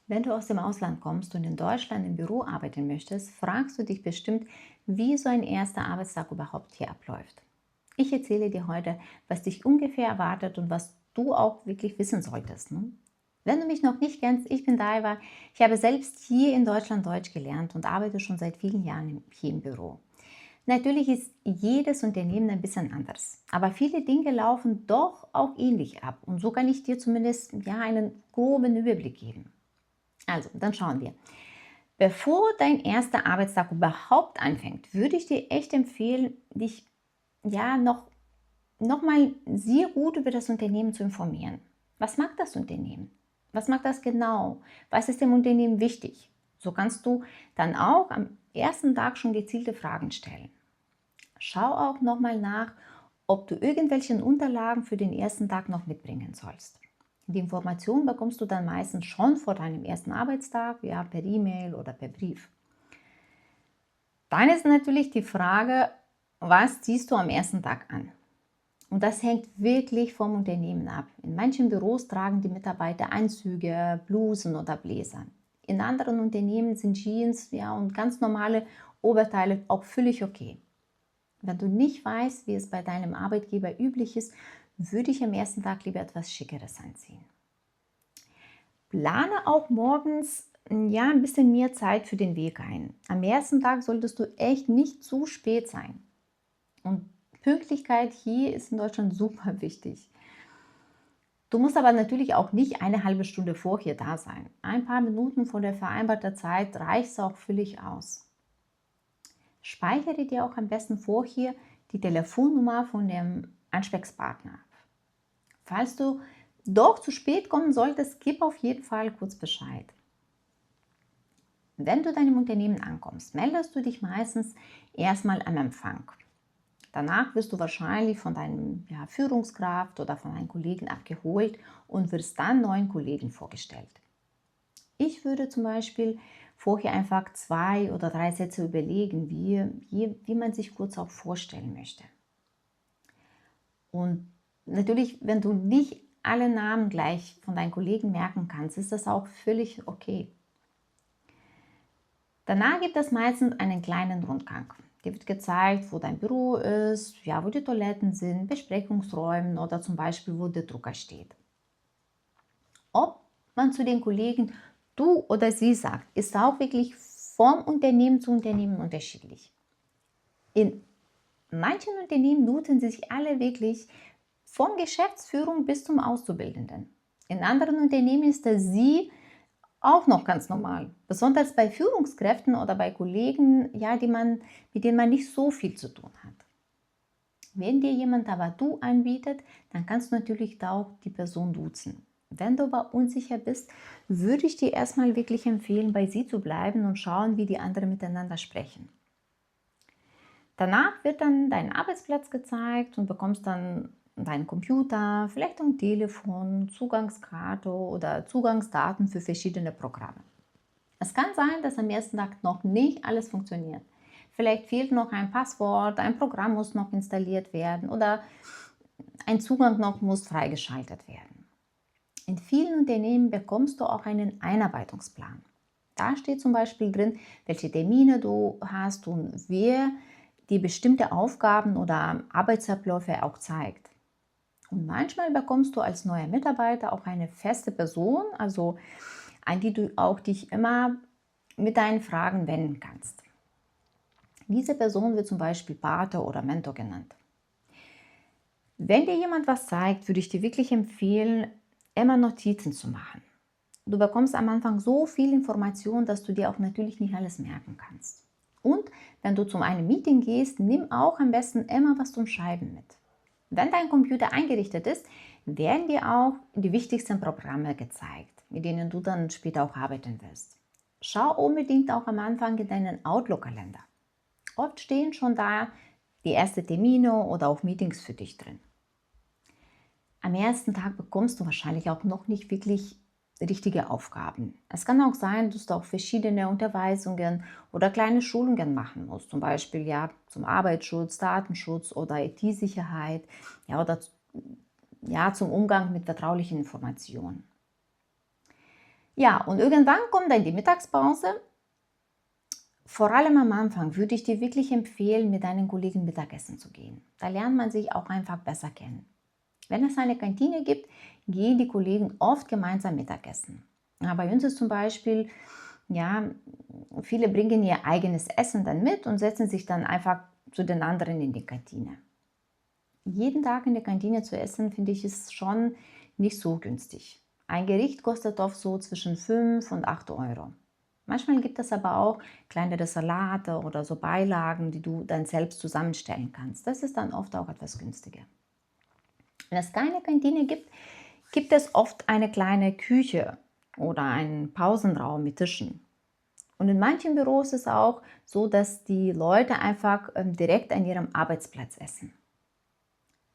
Wenn du aus dem Ausland kommst und in Deutschland im Büro arbeiten möchtest, fragst du dich bestimmt, wie so ein erster Arbeitstag überhaupt hier abläuft. Ich erzähle dir heute, was dich ungefähr erwartet und was du auch wirklich wissen solltest. Ne? Wenn du mich noch nicht kennst, ich bin Daiva. Ich habe selbst hier in Deutschland Deutsch gelernt und arbeite schon seit vielen Jahren hier im Büro. Natürlich ist jedes Unternehmen ein bisschen anders, aber viele Dinge laufen doch auch ähnlich ab und so kann ich dir zumindest einen groben Überblick geben. Also, dann schauen wir. Bevor dein erster Arbeitstag überhaupt anfängt, würde ich dir echt empfehlen, dich noch mal sehr gut über das Unternehmen zu informieren. Was macht das Unternehmen? Was macht das genau? Was ist dem Unternehmen wichtig? So kannst du dann auch am ersten Tag schon gezielte Fragen stellen. Schau auch noch mal nach, ob du irgendwelche Unterlagen für den ersten Tag noch mitbringen sollst. Die Informationen bekommst du dann meistens schon vor deinem ersten Arbeitstag, ja, per E-Mail oder per Brief. Dann ist natürlich die Frage, was ziehst du am ersten Tag an? Und das hängt wirklich vom Unternehmen ab. In manchen Büros tragen die Mitarbeiter Anzüge, Blusen oder Bläser. In anderen Unternehmen sind Jeans, ja, und ganz normale Oberteile auch völlig okay. Wenn du nicht weißt, wie es bei deinem Arbeitgeber üblich ist, würde ich am ersten Tag lieber etwas Schickeres anziehen. Plane auch morgens ein bisschen mehr Zeit für den Weg ein. Am ersten Tag solltest du echt nicht zu spät sein. Und Pünktlichkeit hier ist in Deutschland super wichtig. Du musst aber natürlich auch nicht eine halbe Stunde vorher da sein. Ein paar Minuten vor der vereinbarten Zeit reicht auch völlig aus. Speichere dir auch am besten vorher die Telefonnummer von dem Ansprechpartner ab. Falls du doch zu spät kommen solltest, gib auf jeden Fall kurz Bescheid. Wenn du deinem Unternehmen ankommst, meldest du dich meistens erstmal am Empfang. Danach wirst du wahrscheinlich von deinem Führungskraft oder von einem Kollegen abgeholt und wirst dann neuen Kollegen vorgestellt. Ich würde zum Beispiel vorher einfach 2 oder 3 Sätze überlegen, wie man sich kurz auch vorstellen möchte. Und natürlich, wenn du nicht alle Namen gleich von deinen Kollegen merken kannst, ist das auch völlig okay. Danach gibt es meistens einen kleinen Rundgang. Dir wird gezeigt, wo dein Büro ist, ja, wo die Toiletten sind, Besprechungsräumen oder zum Beispiel, wo der Drucker steht. Ob man zu den Kollegen du oder sie sagt, ist auch wirklich vom Unternehmen zu Unternehmen unterschiedlich. In manchen Unternehmen duzen sich alle wirklich von Geschäftsführung bis zum Auszubildenden. In anderen Unternehmen ist das sie auch noch ganz normal. Besonders bei Führungskräften oder bei Kollegen, ja, mit denen man nicht so viel zu tun hat. Wenn dir jemand aber du anbietet, dann kannst du natürlich auch die Person duzen. Wenn du aber unsicher bist, würde ich dir erstmal wirklich empfehlen, bei sie zu bleiben und schauen, wie die anderen miteinander sprechen. Danach wird dann dein Arbeitsplatz gezeigt und bekommst dann deinen Computer, vielleicht ein Telefon, Zugangskarte oder Zugangsdaten für verschiedene Programme. Es kann sein, dass am ersten Tag noch nicht alles funktioniert. Vielleicht fehlt noch ein Passwort, ein Programm muss noch installiert werden oder ein Zugang noch muss freigeschaltet werden. In vielen Unternehmen bekommst du auch einen Einarbeitungsplan. Da steht zum Beispiel drin, welche Termine du hast und wer die bestimmte Aufgaben oder Arbeitsabläufe auch zeigt. Und manchmal bekommst du als neuer Mitarbeiter auch eine feste Person, also an die du auch dich immer mit deinen Fragen wenden kannst. Diese Person wird zum Beispiel Pate oder Mentor genannt. Wenn dir jemand was zeigt, würde ich dir wirklich empfehlen, immer Notizen zu machen. Du bekommst am Anfang so viel Information, dass du dir auch natürlich nicht alles merken kannst. Und wenn du zu einem Meeting gehst, nimm auch am besten immer was zum Schreiben mit. Wenn dein Computer eingerichtet ist, werden dir auch die wichtigsten Programme gezeigt, mit denen du dann später auch arbeiten wirst. Schau unbedingt auch am Anfang in deinen Outlook-Kalender. Oft stehen schon da die ersten Termine oder auch Meetings für dich drin. Am ersten Tag bekommst du wahrscheinlich auch noch nicht wirklich richtige Aufgaben. Es kann auch sein, dass du auch verschiedene Unterweisungen oder kleine Schulungen machen musst, zum Beispiel ja zum Arbeitsschutz, Datenschutz oder IT-Sicherheit, ja, oder, ja, zum Umgang mit vertraulichen Informationen. Ja, und irgendwann kommt dann die Mittagspause. Vor allem am Anfang würde ich dir wirklich empfehlen, mit deinen Kollegen Mittagessen zu gehen. Da lernt man sich auch einfach besser kennen. Wenn es eine Kantine gibt, gehen die Kollegen oft gemeinsam Mittagessen. Ja, bei uns ist zum Beispiel, ja, viele bringen ihr eigenes Essen dann mit und setzen sich dann einfach zu den anderen in die Kantine. Jeden Tag in der Kantine zu essen, finde ich, ist schon nicht so günstig. Ein Gericht kostet oft so zwischen 5 und 8 Euro. Manchmal gibt es aber auch kleinere Salate oder so Beilagen, die du dann selbst zusammenstellen kannst. Das ist dann oft auch etwas günstiger. Wenn es keine Kantine gibt, gibt es oft eine kleine Küche oder einen Pausenraum mit Tischen. Und in manchen Büros ist es auch so, dass die Leute einfach direkt an ihrem Arbeitsplatz essen.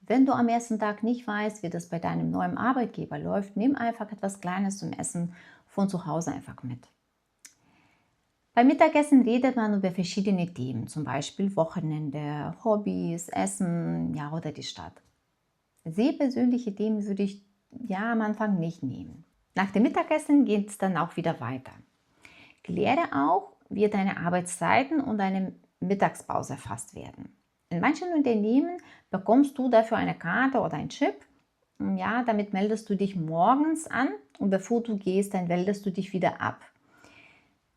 Wenn du am ersten Tag nicht weißt, wie das bei deinem neuen Arbeitgeber läuft, nimm einfach etwas Kleines zum Essen von zu Hause einfach mit. Beim Mittagessen redet man über verschiedene Themen, zum Beispiel Wochenende, Hobbys, Essen, ja, oder die Stadt. Sehr persönliche Themen würde ich ja am Anfang nicht nehmen. Nach dem Mittagessen geht es dann auch wieder weiter. Kläre auch, wie deine Arbeitszeiten und deine Mittagspause erfasst werden. In manchen Unternehmen bekommst du dafür eine Karte oder einen Chip. Ja, damit meldest du dich morgens an und bevor du gehst, dann meldest du dich wieder ab.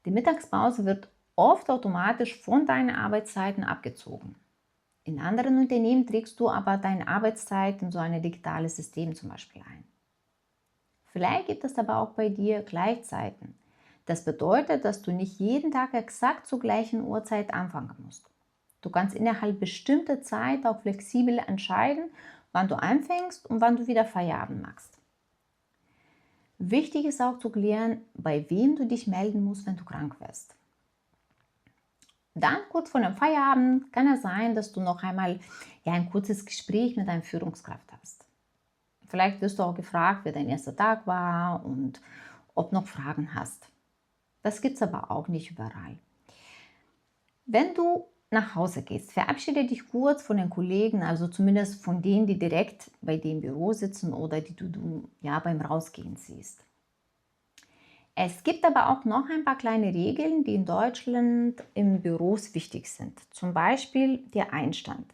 Die Mittagspause wird oft automatisch von deinen Arbeitszeiten abgezogen. In anderen Unternehmen trägst du aber deine Arbeitszeit in so ein digitales System zum Beispiel ein. Vielleicht gibt es aber auch bei dir Gleichzeiten. Das bedeutet, dass du nicht jeden Tag exakt zur gleichen Uhrzeit anfangen musst. Du kannst innerhalb bestimmter Zeit auch flexibel entscheiden, wann du anfängst und wann du wieder Feierabend machst. Wichtig ist auch zu klären, bei wem du dich melden musst, wenn du krank wirst. Dann kurz vor dem Feierabend kann es sein, dass du noch einmal ein kurzes Gespräch mit deiner Führungskraft hast. Vielleicht wirst du auch gefragt, wie dein erster Tag war und ob noch Fragen hast. Das gibt es aber auch nicht überall. Wenn du nach Hause gehst, verabschiede dich kurz von den Kollegen, also zumindest von denen, die direkt bei dir im Büro sitzen oder die du ja beim Rausgehen siehst. Es gibt aber auch noch ein paar kleine Regeln, die in Deutschland im Büros wichtig sind. Zum Beispiel der Einstand.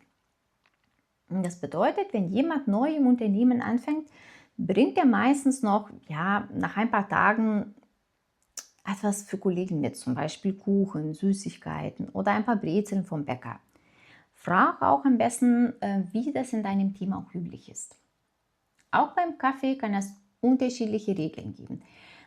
Das bedeutet, wenn jemand neu im Unternehmen anfängt, bringt er meistens noch nach ein paar Tagen etwas für Kollegen mit, zum Beispiel Kuchen, Süßigkeiten oder ein paar Brezeln vom Bäcker. Frag auch am besten, wie das in deinem Team auch üblich ist. Auch beim Kaffee kann es unterschiedliche Regeln geben.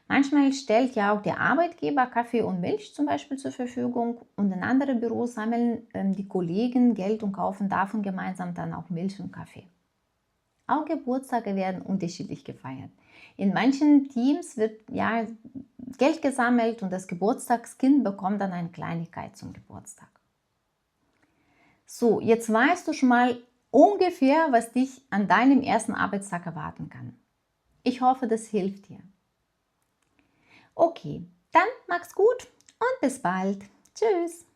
Manchmal stellt ja auch der Arbeitgeber Kaffee und Milch zum Beispiel zur Verfügung und in anderen Büros sammeln die Kollegen Geld und kaufen davon gemeinsam dann auch Milch und Kaffee. Auch Geburtstage werden unterschiedlich gefeiert. In manchen Teams wird Geld gesammelt und das Geburtstagskind bekommt dann eine Kleinigkeit zum Geburtstag. So, jetzt weißt du schon mal ungefähr, was dich an deinem ersten Arbeitstag erwarten kann. Ich hoffe, das hilft dir. Okay, dann mach's gut und bis bald. Tschüss.